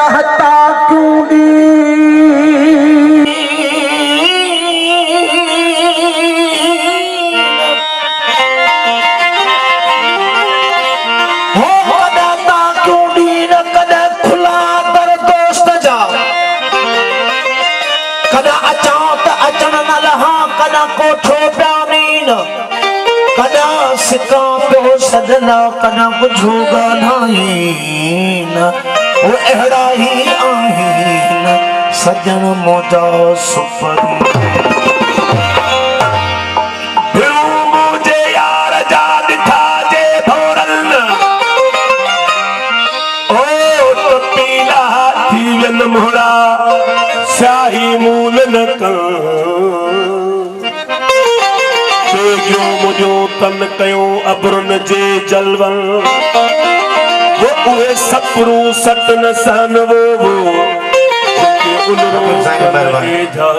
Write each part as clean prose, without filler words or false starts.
रहता क्यों सदना कना बुझूगा नहीं न वो अहड़ा ही आहीन सजन मोजा सुपरी मुझे यार जा दिखा जे भोरन ओ तो पीला थीवन मोड़ा शाही मूल न कर जो मुझो तन कयो अबरुन जे जलवन वो उहे सपरू सटन सन वो के उलरो के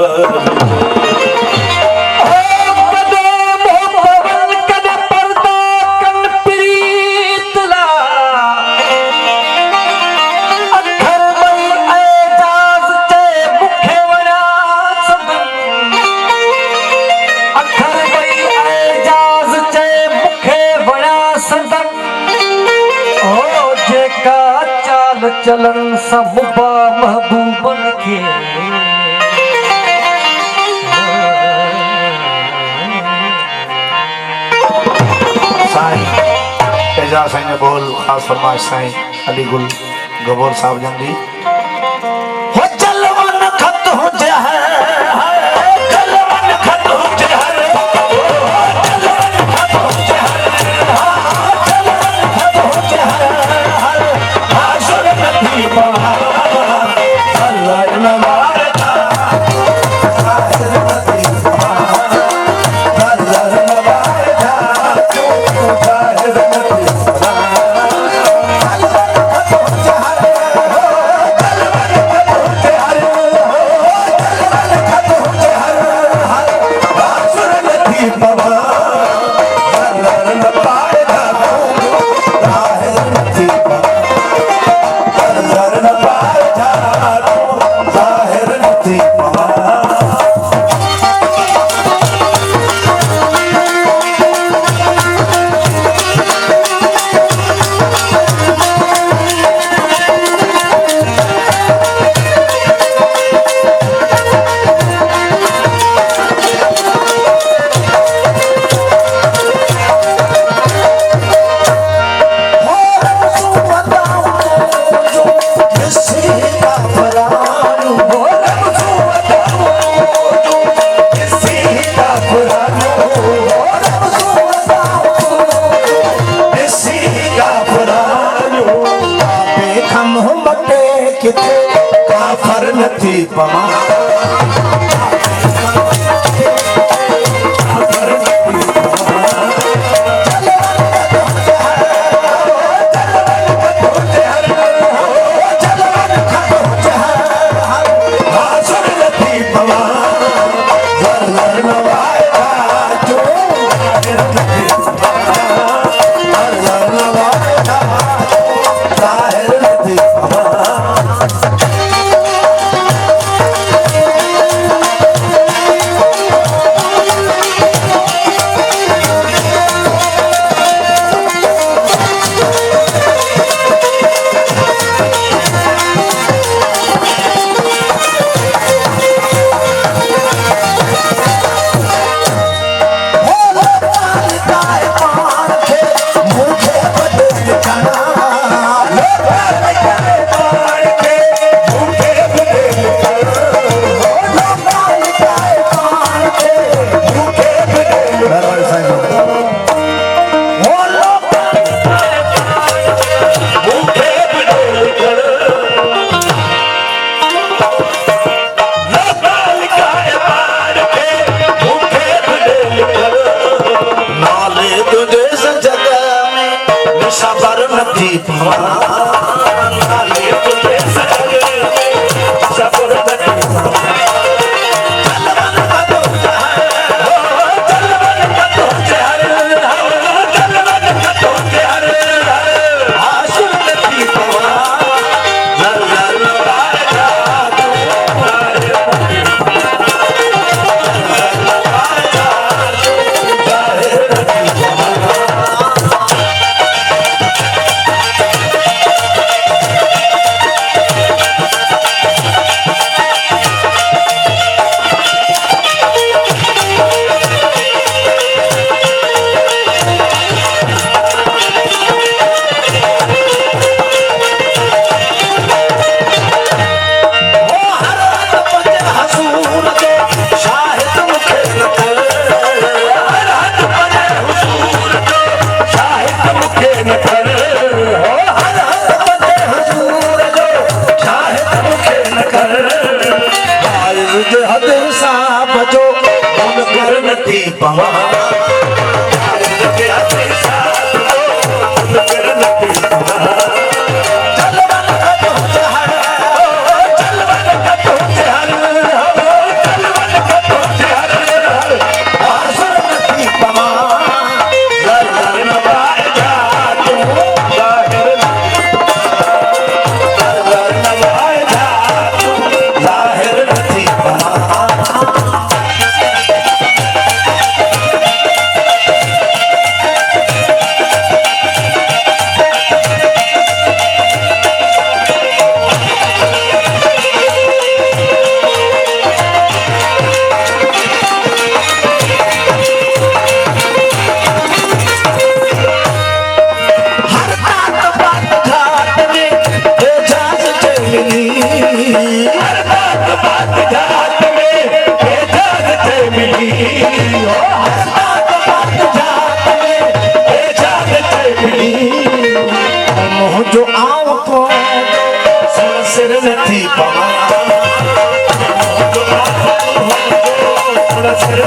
चलन सबा महबूबन के साईं एजाज साईं ने बोल खास फरमाइश साईं अली गुल गबोर साहब जंदी हो जलवन खत हो जहर जलवन खत हो जहर जलवन खत हो जहर जलवन खत हो जहर काफर नथी पमा जो आऊं तो सिर नथी पवा सिर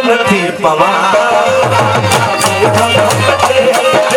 नथी पवा सिर नथी पवा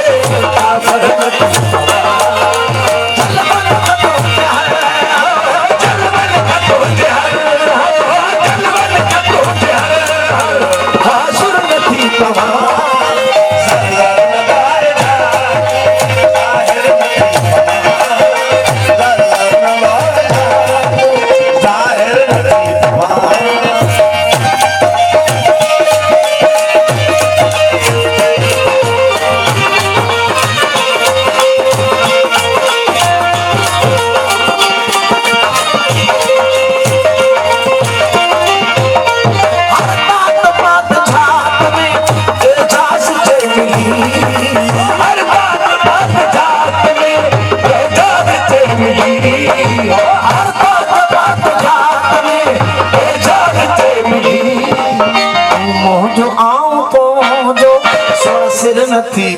जो आऊं तो सिर नथी